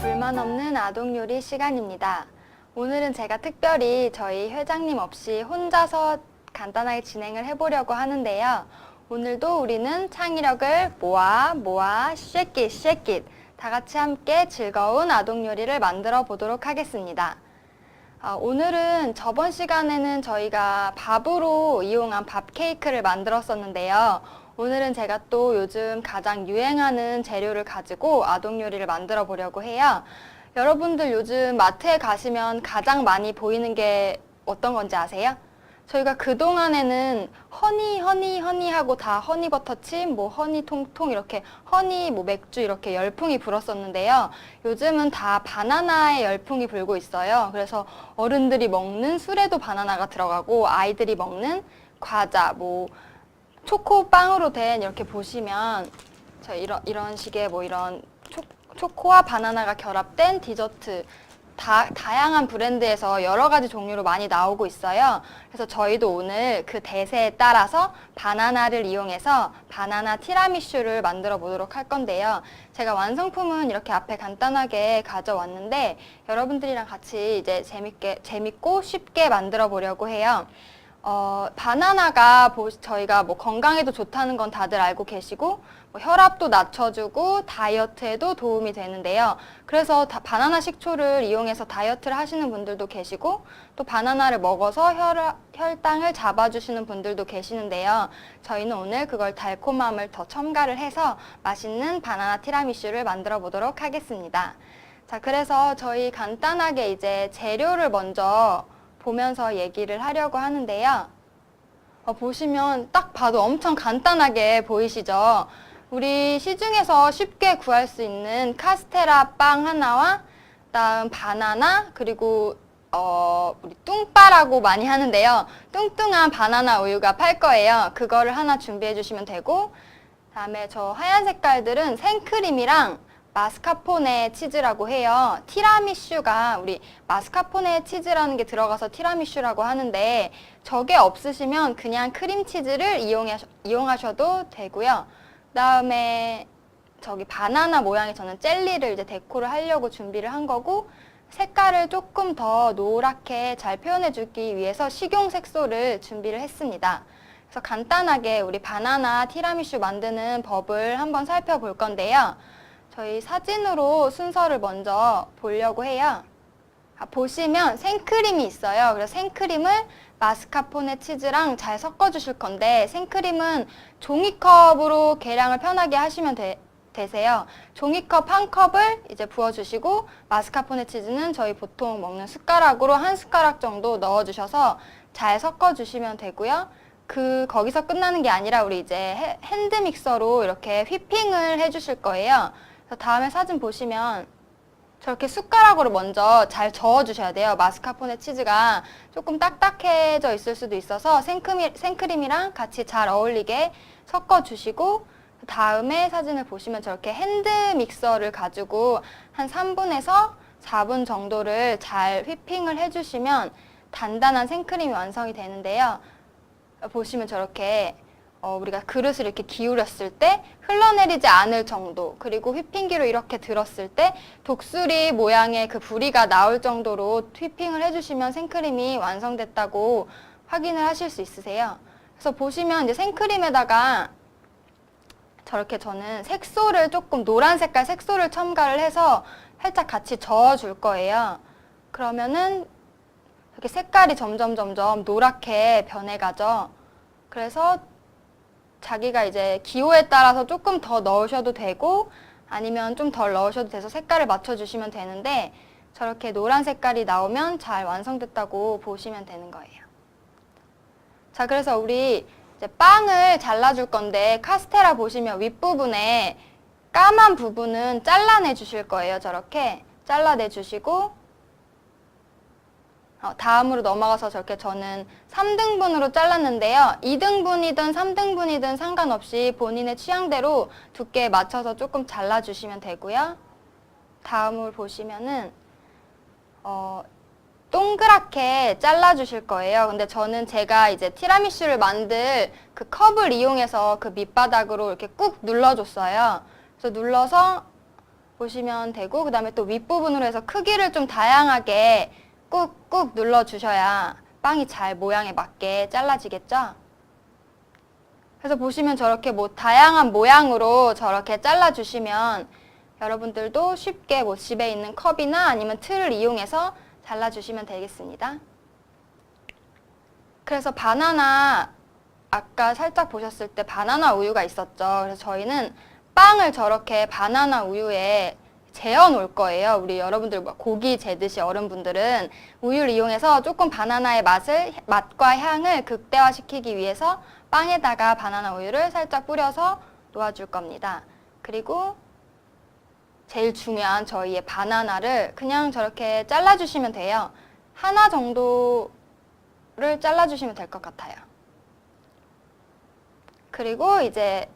불만 없는 아동 요리 시간입니다. 오늘은 제가 특별히 저희 회장님 없이 혼자서 간단하게 진행을 해보려고 하는데요. 오늘도 우리는 창의력을 모아 shake it 다 같이 함께 즐거운 아동 요리를 만들어 보도록 하겠습니다. 오늘은 저번 시간에는 저희가 밥으로 이용한 밥 케이크를 만들었었는데요. 오늘은 제가 또 요즘 가장 유행하는 재료를 가지고 아동 요리를 만들어 보려고 해요. 여러분들 요즘 마트에 가시면 가장 많이 보이는 게 어떤 건지 아세요? 저희가 그동안에는 허니 하고 다 허니버터칩, 허니 통통 이렇게 허니 맥주 이렇게 열풍이 불었었는데요. 요즘은 다 바나나의 열풍이 불고 있어요. 그래서 어른들이 먹는 술에도 바나나가 들어가고 아이들이 먹는 과자, 초코빵으로 된 이렇게 보시면 이런 식의 이런 초코와 바나나가 결합된 디저트 다양한 브랜드에서 여러 가지 종류로 많이 나오고 있어요. 그래서 저희도 오늘 그 대세에 따라서 바나나를 이용해서 바나나 티라미슈를 만들어 보도록 할 건데요. 제가 완성품은 이렇게 앞에 간단하게 가져왔는데 여러분들이랑 같이 이제 재밌고 쉽게 만들어 보려고 해요. 바나나가 저희가 건강에도 좋다는 건 다들 알고 계시고 혈압도 낮춰주고 다이어트에도 도움이 되는데요. 그래서 바나나 식초를 이용해서 다이어트를 하시는 분들도 계시고 또 바나나를 먹어서 혈당을 잡아주시는 분들도 계시는데요. 저희는 오늘 그걸 달콤함을 더 첨가를 해서 맛있는 바나나 티라미슈를 만들어 보도록 하겠습니다. 자, 그래서 저희 간단하게 이제 재료를 먼저 보면서 얘기를 하려고 하는데요. 보시면 딱 봐도 엄청 간단하게 보이시죠? 우리 시중에서 쉽게 구할 수 있는 카스테라 빵 하나와 그다음 바나나 그리고 우리 뚱빠라고 많이 하는데요. 뚱뚱한 바나나 우유가 팔 거예요. 그거를 하나 준비해 주시면 되고 그다음에 저 하얀 색깔들은 생크림이랑 마스카포네 치즈라고 해요. 티라미슈가 우리 마스카포네 치즈라는 게 들어가서 티라미슈라고 하는데 저게 없으시면 그냥 크림치즈를 이용하셔도 되고요. 그다음에 저기 바나나 모양의 저는 젤리를 이제 데코를 하려고 준비를 한 거고 색깔을 조금 더 노랗게 잘 표현해 주기 위해서 식용 색소를 준비를 했습니다. 그래서 간단하게 우리 바나나 티라미슈 만드는 법을 한번 살펴볼 건데요. 저희 사진으로 순서를 먼저 보려고 해요. 보시면 생크림이 있어요. 그래서 생크림을 마스카포네 치즈랑 잘 섞어 주실 건데 생크림은 종이컵으로 계량을 편하게 하시면 되세요. 종이컵 한 컵을 이제 부어 주시고 마스카포네 치즈는 저희 보통 먹는 숟가락으로 한 숟가락 정도 넣어 주셔서 잘 섞어 주시면 되고요. 거기서 끝나는 게 아니라 우리 이제 핸드 믹서로 이렇게 휘핑을 해 주실 거예요. 다음에 사진 보시면 저렇게 숟가락으로 먼저 잘 저어 주셔야 돼요. 마스카포네 치즈가 조금 딱딱해져 있을 수도 있어서 생크림이랑 같이 잘 어울리게 섞어 주시고 다음에 사진을 보시면 저렇게 핸드 믹서를 가지고 한 3분에서 4분 정도를 잘 휘핑을 해주시면 단단한 생크림이 완성이 되는데요. 보시면 저렇게 우리가 그릇을 이렇게 기울였을 때 흘러내리지 않을 정도, 그리고 휘핑기로 이렇게 들었을 때 독수리 모양의 그 부리가 나올 정도로 휘핑을 해주시면 생크림이 완성됐다고 확인을 하실 수 있으세요. 그래서 보시면 이제 생크림에다가 저렇게 저는 색소를 조금 노란 색깔 색소를 첨가를 해서 살짝 같이 저어줄 거예요. 그러면은 이렇게 색깔이 점점 노랗게 변해가죠. 그래서 자기가 이제 기호에 따라서 조금 더 넣으셔도 되고 아니면 좀 덜 넣으셔도 돼서 색깔을 맞춰주시면 되는데 저렇게 노란 색깔이 나오면 잘 완성됐다고 보시면 되는 거예요. 자, 그래서 우리 이제 빵을 잘라줄 건데 카스테라 보시면 윗부분에 까만 부분은 잘라내 주실 거예요. 저렇게 잘라내 주시고 다음으로 넘어가서 저렇게 저는 3등분으로 잘랐는데요. 2등분이든 3등분이든 상관없이 본인의 취향대로 두께에 맞춰서 조금 잘라주시면 되고요. 다음을 보시면은 동그랗게 잘라주실 거예요. 근데 저는 제가 이제 티라미슈를 만들 그 컵을 이용해서 그 밑바닥으로 이렇게 꾹 눌러줬어요. 그래서 눌러서 보시면 되고, 그 다음에 또 윗부분으로 해서 크기를 좀 다양하게 꾹꾹 눌러주셔야 빵이 잘 모양에 맞게 잘라지겠죠? 그래서 보시면 저렇게 뭐 다양한 모양으로 저렇게 잘라주시면 여러분들도 쉽게 뭐 집에 있는 컵이나 아니면 틀을 이용해서 잘라주시면 되겠습니다. 그래서 바나나, 아까 살짝 보셨을 때 바나나 우유가 있었죠. 그래서 저희는 빵을 저렇게 바나나 우유에 재워 놓을 거예요. 우리 여러분들 고기 재듯이 어른분들은 우유를 이용해서 조금 바나나의 맛과 향을 극대화시키기 위해서 빵에다가 바나나 우유를 살짝 뿌려서 놓아줄 겁니다. 그리고 제일 중요한 저희의 바나나를 그냥 저렇게 잘라주시면 돼요. 하나 정도를 잘라주시면 될 것 같아요. 그리고 이제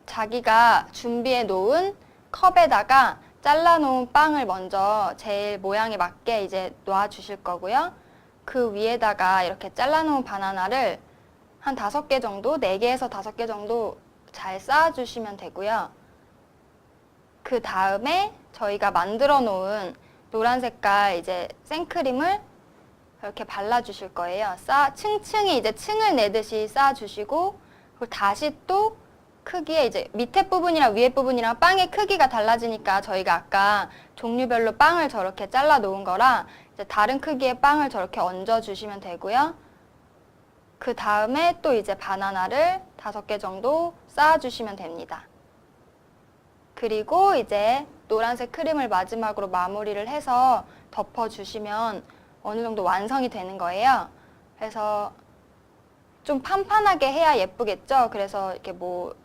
자기가 준비해 놓은 컵에다가 잘라놓은 빵을 먼저 제일 모양에 맞게 이제 놓아주실 거고요. 그 위에다가 이렇게 잘라놓은 바나나를 한 5개 정도, 4개에서 5개 정도 잘 쌓아주시면 되고요. 그 다음에 저희가 만들어 놓은 노란 색깔 이제 생크림을 이렇게 발라주실 거예요. 층층이 이제 층을 내듯이 쌓아주시고, 그리고 다시 또 크기에 이제 밑에 부분이랑 위에 부분이랑 빵의 크기가 달라지니까 저희가 아까 종류별로 빵을 저렇게 잘라 놓은 거라 이제 다른 크기의 빵을 저렇게 얹어 주시면 되고요. 그 다음에 또 이제 바나나를 5개 정도 쌓아 주시면 됩니다. 그리고 이제 노란색 크림을 마지막으로 마무리를 해서 덮어 주시면 어느 정도 완성이 되는 거예요. 그래서 좀 판판하게 해야 예쁘겠죠? 그래서 이렇게 뭐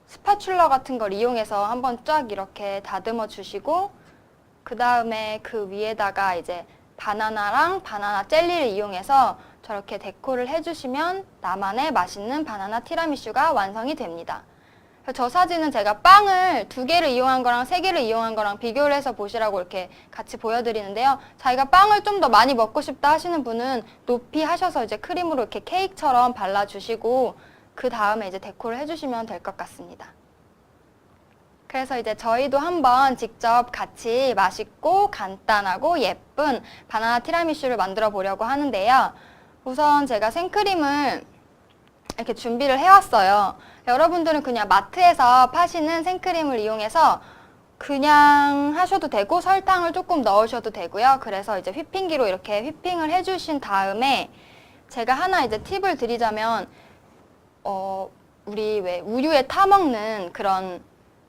스파츌러 같은 걸 이용해서 한번 쫙 이렇게 다듬어 주시고, 그 다음에 그 위에다가 이제 바나나랑 바나나 젤리를 이용해서 저렇게 데코를 해주시면 나만의 맛있는 바나나 티라미슈가 완성이 됩니다. 저 사진은 제가 빵을 2개를 이용한 거랑 3개를 이용한 거랑 비교를 해서 보시라고 이렇게 같이 보여드리는데요. 자기가 빵을 좀 더 많이 먹고 싶다 하시는 분은 높이 하셔서 이제 크림으로 이렇게 케이크처럼 발라주시고, 그 다음에 이제 데코를 해주시면 될 것 같습니다. 그래서 이제 저희도 한번 직접 같이 맛있고 간단하고 예쁜 바나나 티라미슈를 만들어 보려고 하는데요. 우선 제가 생크림을 이렇게 준비를 해왔어요. 여러분들은 그냥 마트에서 파시는 생크림을 이용해서 그냥 하셔도 되고 설탕을 조금 넣으셔도 되고요. 그래서 이제 휘핑기로 이렇게 휘핑을 해주신 다음에 제가 하나 이제 팁을 드리자면 우리 왜 우유에 타먹는 그런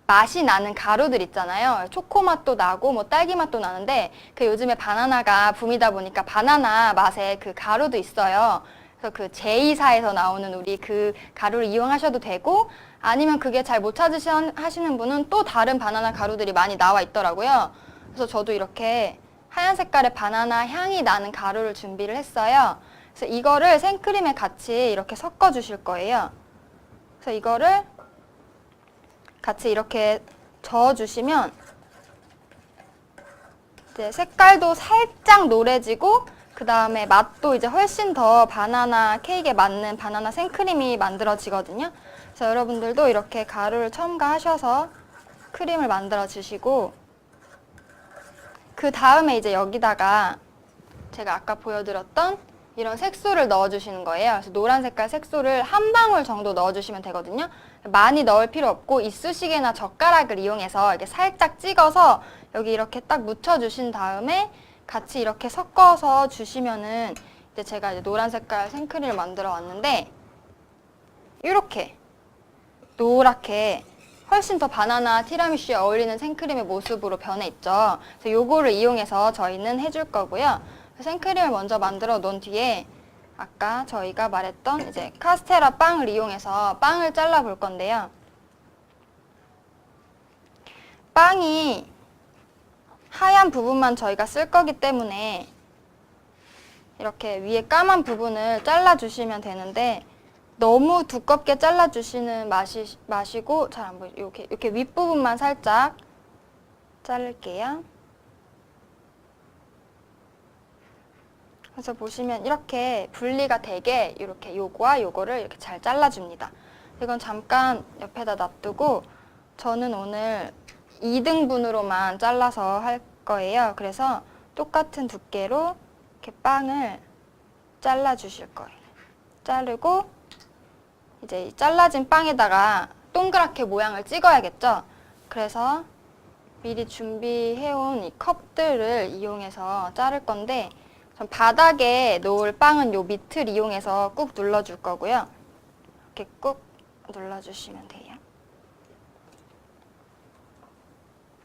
맛이 나는 가루들 있잖아요. 초코 맛도 나고 뭐 딸기 맛도 나는데 그 요즘에 바나나가 붐이다 보니까 바나나 맛의 그 가루도 있어요. 그래서 그 제이사에서 나오는 우리 그 가루를 이용하셔도 되고, 아니면 그게 잘 못 찾으시는 분은 또 다른 바나나 가루들이 많이 나와 있더라고요. 그래서 저도 이렇게 하얀 색깔의 바나나 향이 나는 가루를 준비를 했어요. 그래서 이거를 생크림에 같이 이렇게 섞어 주실 거예요. 그래서 이거를 같이 이렇게 저어 주시면 이제 색깔도 살짝 노래지고, 그 다음에 맛도 이제 훨씬 더 바나나 케이크에 맞는 바나나 생크림이 만들어지거든요. 그래서 여러분들도 이렇게 가루를 첨가하셔서 크림을 만들어 주시고, 그 다음에 이제 여기다가 제가 아까 보여드렸던 이런 색소를 넣어주시는 거예요. 그래서 노란 색깔 색소를 한 방울 정도 넣어주시면 되거든요. 많이 넣을 필요 없고 이쑤시개나 젓가락을 이용해서 이렇게 살짝 찍어서 여기 이렇게 딱 묻혀주신 다음에 같이 이렇게 섞어서 주시면은 이제 제가 이제 노란 색깔 생크림을 만들어 왔는데 이렇게 노랗게 훨씬 더 바나나 티라미슈에 어울리는 생크림의 모습으로 변해 있죠. 그래서 요거를 이용해서 저희는 해줄 거고요. 생크림을 먼저 만들어 놓은 뒤에 아까 저희가 말했던 이제 카스테라 빵을 이용해서 빵을 잘라 볼 건데요. 빵이 하얀 부분만 저희가 쓸 거기 때문에 이렇게 위에 까만 부분을 잘라주시면 되는데, 너무 두껍게 잘라주시는 마시고, 잘 안 보이죠? 이렇게 윗부분만 살짝 자를게요. 그래서 보시면 이렇게 분리가 되게 이렇게 요거와 요거를 이렇게 잘 잘라줍니다. 이건 잠깐 옆에다 놔두고, 저는 오늘 2등분으로만 잘라서 할 거예요. 그래서 똑같은 두께로 이렇게 빵을 잘라 주실 거예요. 자르고 이제 이 잘라진 빵에다가 동그랗게 모양을 찍어야겠죠. 그래서 미리 준비해온 이 컵들을 이용해서 자를 건데 전 바닥에 놓을 빵은 요 밑을 이용해서 꾹 눌러줄 거고요. 이렇게 꾹 눌러주시면 돼요.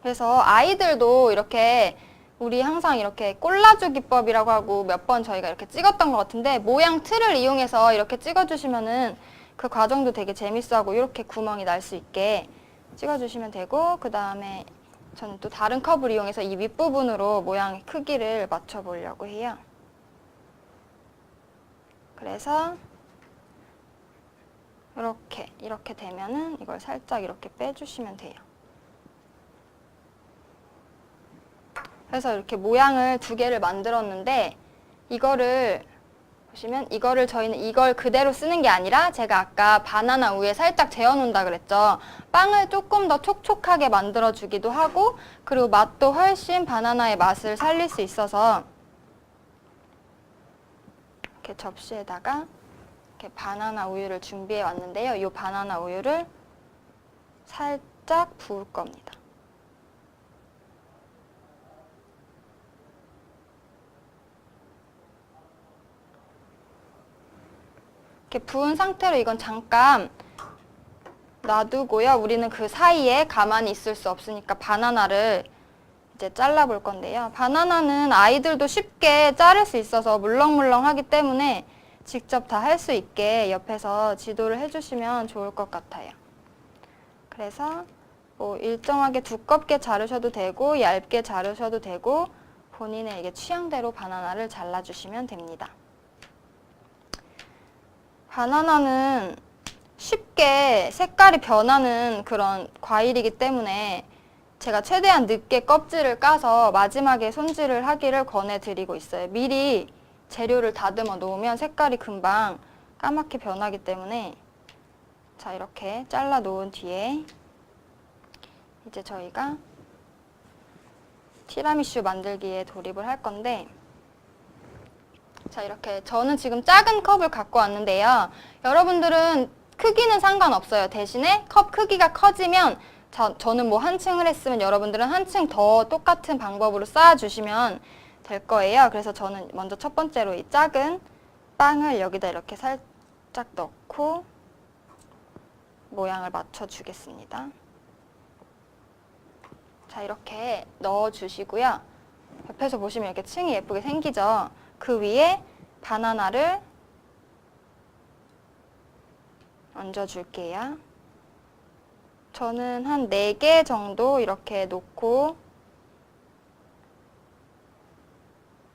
그래서 아이들도 이렇게 우리 항상 이렇게 꼴라주 기법이라고 하고 몇 번 저희가 이렇게 찍었던 것 같은데 모양 틀을 이용해서 이렇게 찍어주시면은 그 과정도 되게 재밌어하고 이렇게 구멍이 날 수 있게 찍어주시면 되고, 그 다음에 저는 또 다른 컵을 이용해서 이 윗부분으로 모양의 크기를 맞춰보려고 해요. 그래서 이렇게 되면은 이걸 살짝 이렇게 빼주시면 돼요. 그래서 이렇게 모양을 2개를 만들었는데 이거를 보시면 이거를 저희는 이걸 그대로 쓰는 게 아니라 제가 아까 바나나 우유에 살짝 재워놓는다 그랬죠. 빵을 조금 더 촉촉하게 만들어주기도 하고 그리고 맛도 훨씬 바나나의 맛을 살릴 수 있어서 이렇게 접시에다가 이렇게 바나나 우유를 준비해 왔는데요. 이 바나나 우유를 살짝 부을 겁니다. 이렇게 부은 상태로 이건 잠깐 놔두고요. 우리는 그 사이에 가만히 있을 수 없으니까 바나나를 이제 잘라볼 건데요. 바나나는 아이들도 쉽게 자를 수 있어서 물렁물렁하기 때문에 직접 다 할 수 있게 옆에서 지도를 해주시면 좋을 것 같아요. 그래서 뭐 일정하게 두껍게 자르셔도 되고 얇게 자르셔도 되고 본인의 이게 취향대로 바나나를 잘라주시면 됩니다. 바나나는 쉽게 색깔이 변하는 그런 과일이기 때문에 제가 최대한 늦게 껍질을 까서 마지막에 손질을 하기를 권해드리고 있어요. 미리 재료를 다듬어 놓으면 색깔이 금방 까맣게 변하기 때문에 자, 이렇게 잘라 놓은 뒤에 이제 저희가 티라미슈 만들기에 돌입을 할 건데, 자, 이렇게 저는 지금 작은 컵을 갖고 왔는데요. 여러분들은 크기는 상관없어요. 대신에 컵 크기가 커지면 저는 뭐 한 층을 했으면 여러분들은 한 층 더 똑같은 방법으로 쌓아주시면 될 거예요. 그래서 저는 먼저 첫 번째로 이 작은 빵을 여기다 이렇게 살짝 넣고 모양을 맞춰주겠습니다. 자, 이렇게 넣어주시고요. 옆에서 보시면 이렇게 층이 예쁘게 생기죠. 그 위에 바나나를 얹어줄게요. 저는 한 4개 정도 이렇게 놓고,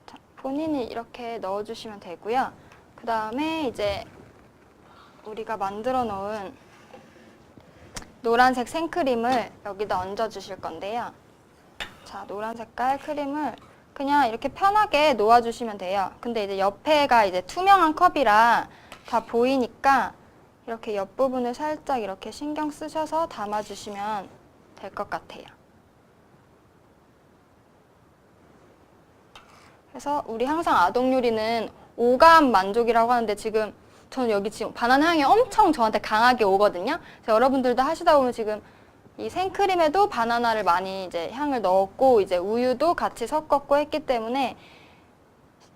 자, 본인이 이렇게 넣어주시면 되고요. 그 다음에 이제 우리가 만들어 놓은 노란색 생크림을 여기다 얹어주실 건데요. 자, 노란 색깔 크림을 그냥 이렇게 편하게 놓아주시면 돼요. 근데 이제 옆에가 이제 투명한 컵이라 다 보이니까 이렇게 옆부분을 살짝 이렇게 신경 쓰셔서 담아주시면 될 것 같아요. 그래서 우리 항상 아동 요리는 오감 만족이라고 하는데 지금 저는 여기 지금 바나나 향이 엄청 저한테 강하게 오거든요. 그래서 여러분들도 하시다 보면 지금 이 생크림에도 바나나를 많이 이제 향을 넣었고 이제 우유도 같이 섞었고 했기 때문에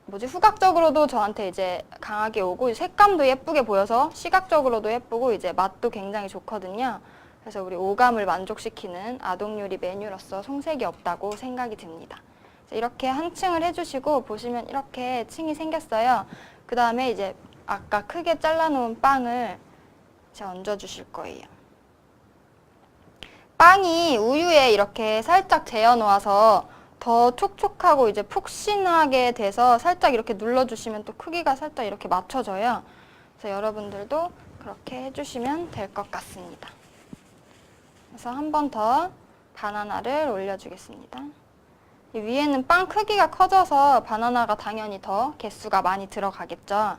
후각적으로도 저한테 이제 강하게 오고 색감도 예쁘게 보여서 시각적으로도 예쁘고 이제 맛도 굉장히 좋거든요. 그래서 우리 오감을 만족시키는 아동 요리 메뉴로서 손색이 없다고 생각이 듭니다. 이렇게 한 층을 해주시고 보시면 이렇게 층이 생겼어요. 그 다음에 이제 아까 크게 잘라놓은 빵을 이제 얹어주실 거예요. 빵이 우유에 이렇게 살짝 재어 놓아서 더 촉촉하고 이제 푹신하게 돼서 살짝 이렇게 눌러주시면 또 크기가 살짝 이렇게 맞춰져요. 그래서 여러분들도 그렇게 해주시면 될 것 같습니다. 그래서 한 번 더 바나나를 올려주겠습니다. 이 위에는 빵 크기가 커져서 바나나가 당연히 더 개수가 많이 들어가겠죠.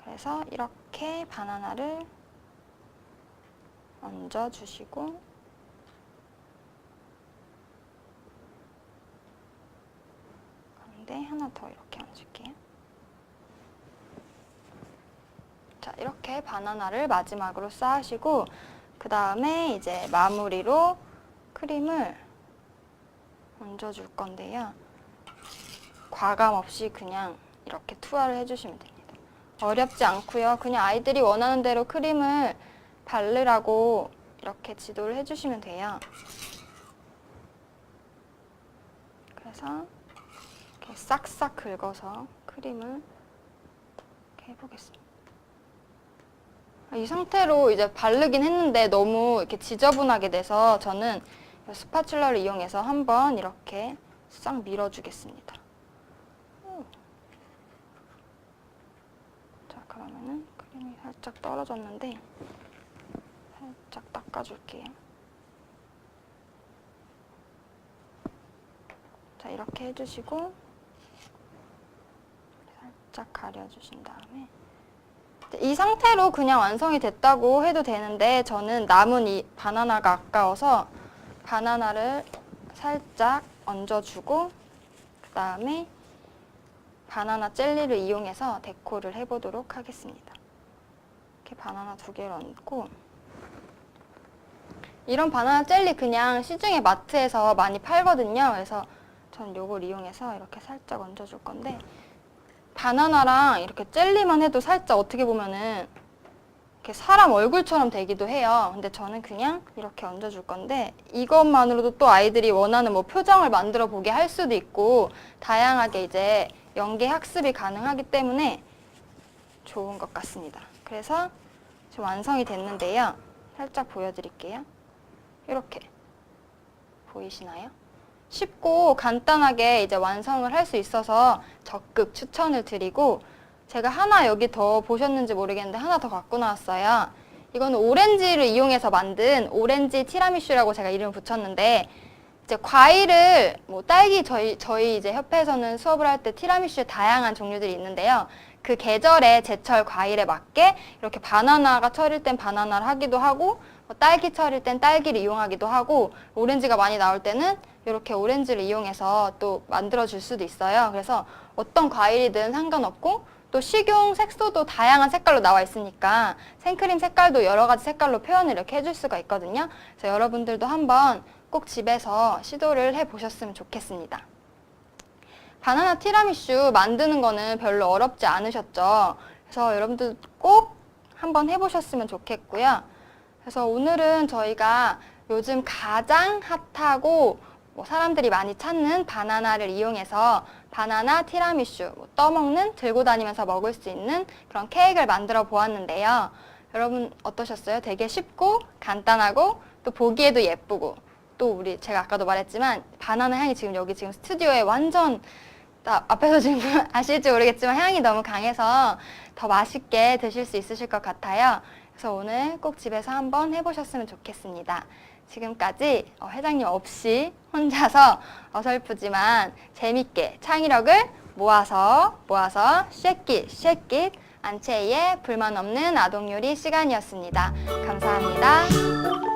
그래서 이렇게 바나나를 얹어주시고 하나 더 이렇게 얹을게요. 자, 이렇게 바나나를 마지막으로 쌓으시고 그 다음에 이제 마무리로 크림을 얹어줄 건데요. 과감 없이 그냥 이렇게 투하를 해주시면 됩니다. 어렵지 않고요. 그냥 아이들이 원하는 대로 크림을 바르라고 이렇게 지도를 해주시면 돼요. 그래서 이렇게 싹싹 긁어서 크림을 이렇게 해보겠습니다. 이 상태로 이제 바르긴 했는데 너무 이렇게 지저분하게 돼서 저는 스파츌러를 이용해서 한번 이렇게 싹 밀어주겠습니다. 자, 그러면은 크림이 살짝 떨어졌는데 살짝 닦아줄게요. 자, 이렇게 해주시고 살짝 가려주신 다음에 이 상태로 그냥 완성이 됐다고 해도 되는데 저는 남은 이 바나나가 아까워서 바나나를 살짝 얹어주고 그 다음에 바나나 젤리를 이용해서 데코를 해보도록 하겠습니다. 이렇게 바나나 2개를 얹고 이런 바나나 젤리 그냥 시중에 마트에서 많이 팔거든요. 그래서 전 요걸 이용해서 이렇게 살짝 얹어줄 건데 바나나랑 이렇게 젤리만 해도 살짝 어떻게 보면은 이렇게 사람 얼굴처럼 되기도 해요. 근데 저는 그냥 이렇게 얹어줄 건데 이것만으로도 또 아이들이 원하는 뭐 표정을 만들어 보게 할 수도 있고 다양하게 이제 연계 학습이 가능하기 때문에 좋은 것 같습니다. 그래서 지금 완성이 됐는데요. 살짝 보여드릴게요. 이렇게 보이시나요? 쉽고 간단하게 이제 완성을 할 수 있어서 적극 추천을 드리고 제가 하나 여기 더 보셨는지 모르겠는데 하나 더 갖고 나왔어요. 이거는 오렌지를 이용해서 만든 오렌지 티라미슈라고 제가 이름을 붙였는데 이제 과일을 뭐 딸기 저희 이제 협회에서는 수업을 할 때 티라미슈의 다양한 종류들이 있는데요. 그 계절의 제철 과일에 맞게 이렇게 바나나가 철일 땐 바나나를 하기도 하고 뭐 딸기 철일 땐 딸기를 이용하기도 하고 오렌지가 많이 나올 때는 이렇게 오렌지를 이용해서 또 만들어 줄 수도 있어요. 그래서 어떤 과일이든 상관없고 또 식용 색소도 다양한 색깔로 나와 있으니까 생크림 색깔도 여러 가지 색깔로 표현을 이렇게 해줄 수가 있거든요. 그래서 여러분들도 한번 꼭 집에서 시도를 해보셨으면 좋겠습니다. 바나나 티라미슈 만드는 거는 별로 어렵지 않으셨죠? 그래서 여러분들 꼭 한번 해보셨으면 좋겠고요. 그래서 오늘은 저희가 요즘 가장 핫하고 뭐 사람들이 많이 찾는 바나나를 이용해서 바나나 티라미슈, 뭐 떠먹는, 들고 다니면서 먹을 수 있는 그런 케이크를 만들어 보았는데요. 여러분 어떠셨어요? 되게 쉽고 간단하고 또 보기에도 예쁘고 또 우리 제가 아까도 말했지만 바나나 향이 지금 여기 지금 스튜디오에 완전 앞에서 지금 아실지 모르겠지만 향이 너무 강해서 더 맛있게 드실 수 있으실 것 같아요. 그래서 오늘 꼭 집에서 한번 해보셨으면 좋겠습니다. 지금까지 회장님 없이 혼자서 어설프지만 재밌게 창의력을 모아서 쉐킷 안채희의 불만 없는 아동요리 시간이었습니다. 감사합니다.